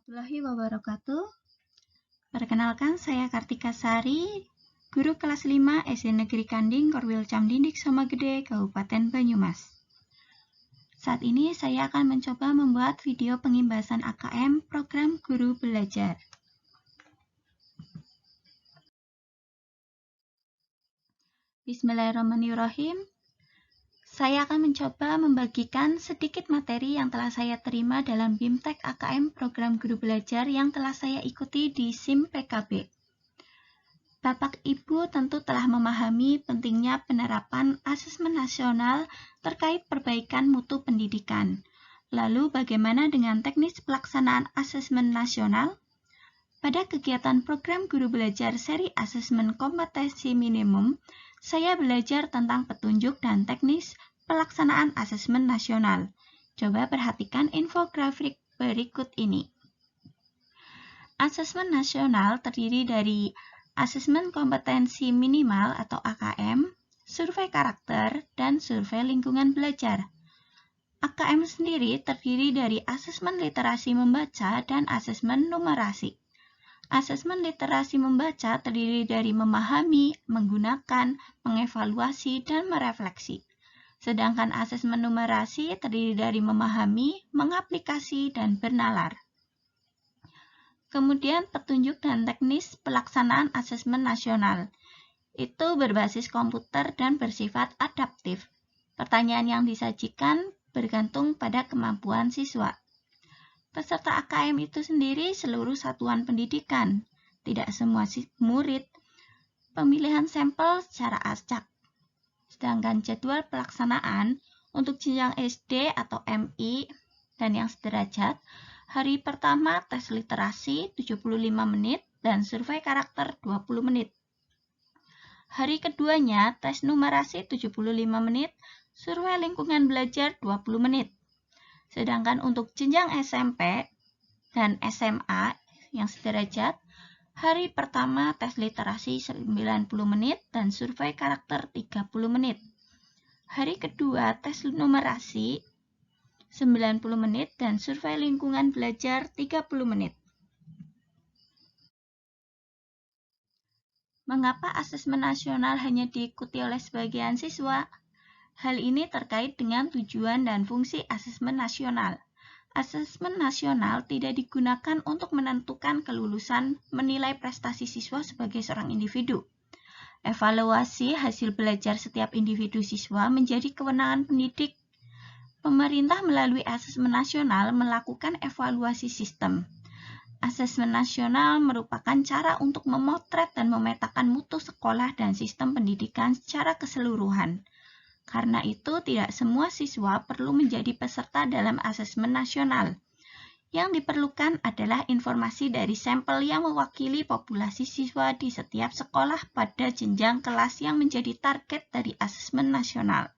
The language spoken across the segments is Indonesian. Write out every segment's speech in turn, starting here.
Warahmatullahi wabarakatuh. Perkenalkan, saya Kartika Sari, guru kelas 5 SD Negeri Kanding, Korwil Camdindik Somagede, Kabupaten Banyumas. Saat ini saya akan mencoba membuat video pengimbasan AKM program guru belajar. Bismillahirrahmanirrahim. Saya akan mencoba membagikan sedikit materi yang telah saya terima dalam BIMTEK AKM program guru belajar yang telah saya ikuti di SIM PKB. Bapak Ibu tentu telah memahami pentingnya penerapan asesmen nasional terkait perbaikan mutu pendidikan. Lalu bagaimana dengan teknis pelaksanaan asesmen nasional? Pada kegiatan program guru belajar seri asesmen kompetensi minimum, saya belajar tentang petunjuk dan teknis pelaksanaan asesmen nasional. Coba perhatikan infografik berikut ini. Asesmen nasional terdiri dari asesmen kompetensi minimal atau AKM, survei karakter, dan survei lingkungan belajar. AKM sendiri terdiri dari asesmen literasi membaca dan asesmen numerasi. Asesmen literasi membaca terdiri dari memahami, menggunakan, mengevaluasi, dan merefleksi. Sedangkan asesmen numerasi terdiri dari memahami, mengaplikasi, dan bernalar. Kemudian petunjuk dan teknis pelaksanaan asesmen nasional. Itu berbasis komputer dan bersifat adaptif. Pertanyaan yang disajikan bergantung pada kemampuan siswa. Peserta AKM itu sendiri seluruh satuan pendidikan, tidak semua murid. Pemilihan sampel secara acak. Sedangkan jadwal pelaksanaan untuk jenjang SD atau MI dan yang sederajat, hari pertama tes literasi 75 menit dan survei karakter 20 menit. Hari keduanya tes numerasi 75 menit, survei lingkungan belajar 20 menit. Sedangkan untuk jenjang SMP dan SMA yang sederajat, hari pertama tes literasi 90 menit dan survei karakter 30 menit. Hari kedua tes numerasi 90 menit dan survei lingkungan belajar 30 menit. Mengapa asesmen nasional hanya diikuti oleh sebagian siswa? Hal ini terkait dengan tujuan dan fungsi asesmen nasional. Asesmen nasional tidak digunakan untuk menentukan kelulusan menilai prestasi siswa sebagai seorang individu. Evaluasi hasil belajar setiap individu siswa menjadi kewenangan pendidik. Pemerintah melalui asesmen nasional melakukan evaluasi sistem. Asesmen nasional merupakan cara untuk memotret dan memetakan mutu sekolah dan sistem pendidikan secara keseluruhan. Karena itu, tidak semua siswa perlu menjadi peserta dalam asesmen nasional. Yang diperlukan adalah informasi dari sampel yang mewakili populasi siswa di setiap sekolah pada jenjang kelas yang menjadi target dari asesmen nasional.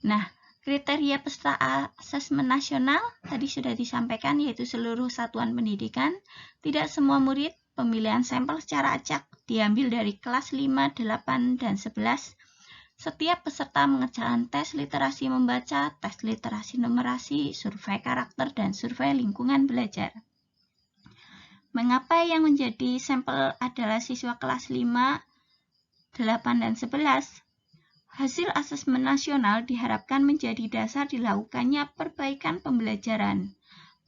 Nah, kriteria peserta asesmen nasional tadi sudah disampaikan, yaitu seluruh satuan pendidikan, tidak semua murid, pemilihan sampel secara acak, diambil dari kelas 5, 8, dan 11, setiap peserta mengerjakan tes literasi membaca, tes literasi numerasi, survei karakter, dan survei lingkungan belajar. Mengapa yang menjadi sampel adalah siswa kelas 5, 8, dan 11? Hasil asesmen nasional diharapkan menjadi dasar dilakukannya perbaikan pembelajaran.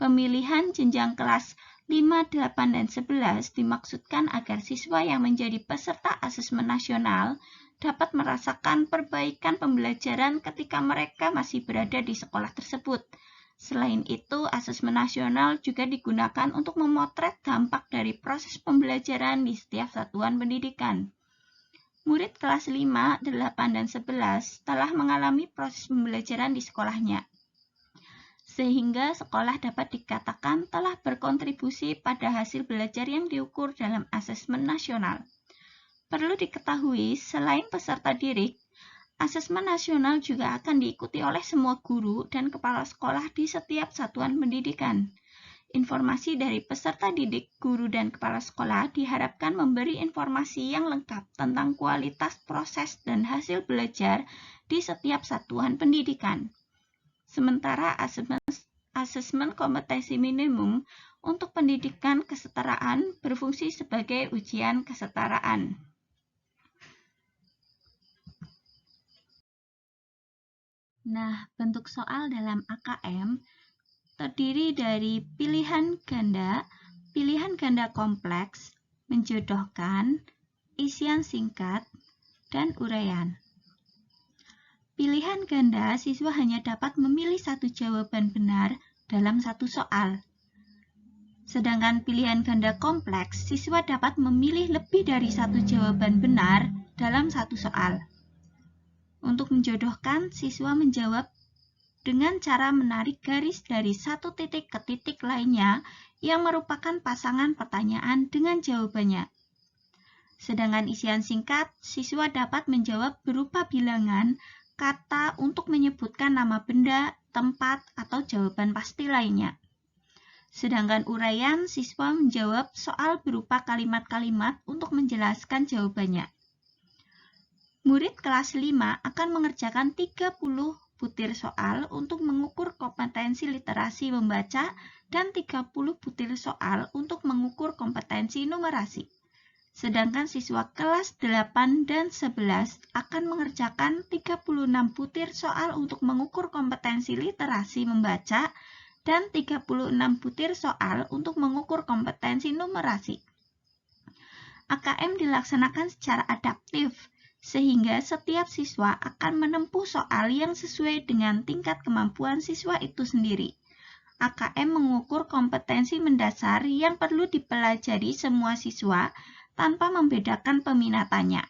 Pemilihan jenjang kelas 5, 8, dan 11 dimaksudkan agar siswa yang menjadi peserta asesmen nasional dapat merasakan perbaikan pembelajaran ketika mereka masih berada di sekolah tersebut. Selain itu, asesmen nasional juga digunakan untuk memotret dampak dari proses pembelajaran di setiap satuan pendidikan. Murid kelas 5, 8, dan 11 telah mengalami proses pembelajaran di sekolahnya, sehingga sekolah dapat dikatakan telah berkontribusi pada hasil belajar yang diukur dalam asesmen nasional. Perlu diketahui, selain peserta didik, asesmen nasional juga akan diikuti oleh semua guru dan kepala sekolah di setiap satuan pendidikan. Informasi dari peserta didik, guru, dan kepala sekolah diharapkan memberi informasi yang lengkap tentang kualitas proses dan hasil belajar di setiap satuan pendidikan. Sementara asesmen kompetensi minimum untuk pendidikan kesetaraan berfungsi sebagai ujian kesetaraan. Nah, bentuk soal dalam AKM terdiri dari pilihan ganda kompleks, menjodohkan, isian singkat, dan uraian. Pilihan ganda, siswa hanya dapat memilih satu jawaban benar dalam satu soal. Sedangkan pilihan ganda kompleks, siswa dapat memilih lebih dari satu jawaban benar dalam satu soal. Untuk menjodohkan, siswa menjawab dengan cara menarik garis dari satu titik ke titik lainnya yang merupakan pasangan pertanyaan dengan jawabannya. Sedangkan isian singkat, siswa dapat menjawab berupa bilangan, kata untuk menyebutkan nama benda, tempat, atau jawaban pasti lainnya. Sedangkan uraian, siswa menjawab soal berupa kalimat-kalimat untuk menjelaskan jawabannya. Murid kelas 5 akan mengerjakan 30 butir soal untuk mengukur kompetensi literasi membaca dan 30 butir soal untuk mengukur kompetensi numerasi. Sedangkan siswa kelas 8 dan 11 akan mengerjakan 36 butir soal untuk mengukur kompetensi literasi membaca dan 36 butir soal untuk mengukur kompetensi numerasi. AKM dilaksanakan secara adaptif, sehingga setiap siswa akan menempuh soal yang sesuai dengan tingkat kemampuan siswa itu sendiri. AKM mengukur kompetensi mendasar yang perlu dipelajari semua siswa tanpa membedakan peminatannya.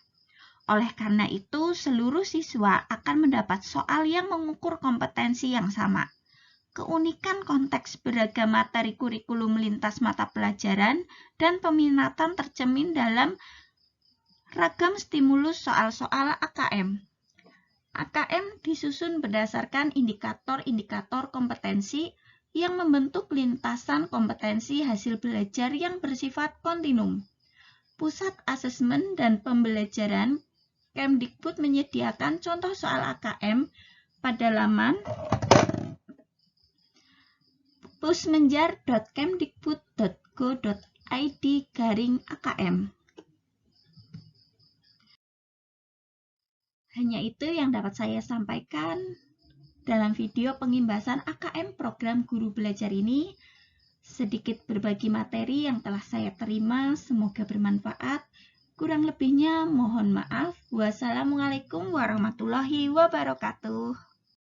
Oleh karena itu, seluruh siswa akan mendapat soal yang mengukur kompetensi yang sama. Keunikan konteks beragam materi kurikulum lintas mata pelajaran dan peminatan tercermin dalam ragam stimulus soal-soal AKM. AKM disusun berdasarkan indikator-indikator kompetensi yang membentuk lintasan kompetensi hasil belajar yang bersifat kontinum. Pusat Asesmen dan Pembelajaran Kemdikbud menyediakan contoh soal AKM pada laman pusmenjar.kemdikbud.go.id/AKM. Hanya itu yang dapat saya sampaikan dalam video pengimbasan AKM program guru belajar ini. Sedikit berbagi materi yang telah saya terima, semoga bermanfaat. Kurang lebihnya mohon maaf. Wassalamualaikum warahmatullahi wabarakatuh.